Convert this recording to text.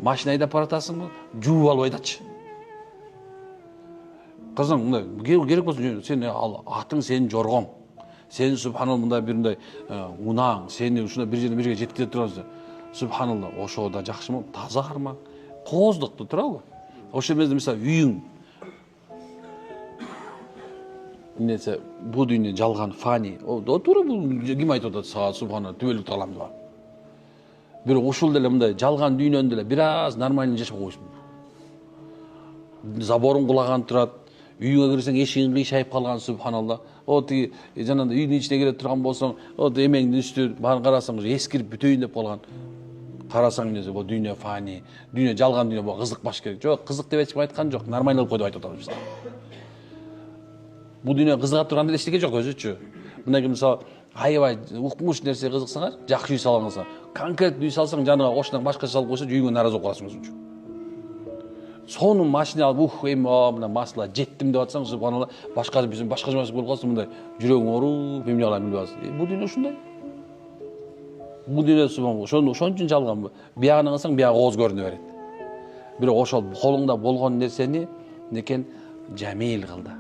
Машина айдап баратасыңбы? Жууп алып айдатчы. Кызың мындай керек болсун сен атың сенин жоргоң. Сен субханалла мындай бириндай унаң, сени ушундай бир жерге жеткизе турасың. Субханалла, ошо да жакшымы? Таза кармак. Кооздукту турабы? Ошол мезгилде мисалы үйүң несе бул дүйнө жалган фани. О туура бул ким айтып атат сага субханалла түбөлүк калам деп. Бирок ушул деле мындай жалган дүйнөнү деле бир аз нормально жашап койсун. Заборун кулаган турат. Үйүңө кирсең эшигиң кыйшайып калган субханалла. О тиги жанагындай үйдүн ичине кире турган болсоң, о эмеңдин үстү баарын карасаң уже эскирип бүтөйүн деп калган. Карасаң несе бул дүйнө фани, дүйнө жалган дүйнө, бул кызыкпаш керек. Жок, кызык деп эч ким айткан жок. Нормально болуп койду деп айтып атабыз. Бул дүйнө кызыга турган эле эчтеке жок өзүчү. Мындай мисалы аябай укмуш нерсе кызыксаңар, жакшы үй салгансаң, конкрет үй салсаң, жанына ошондон башкача салып койсо, үйүңө наразы болуп каласың өзүңчү. Сонун машина алып, эми мына масла жеттим деп атсаң, субханалла, башка жумаш болуп калса, мындай жүрөгүң ооруп, эмне кылам билбей каласың. Бул дүйнө ушундай. Бул дүйнө субханалла, ошон үчүн жалган. Биягына кылсаң, бияг ооз көрүнө берет. Бирок ошол колуңда болгон нерсени некен жамил кыл да.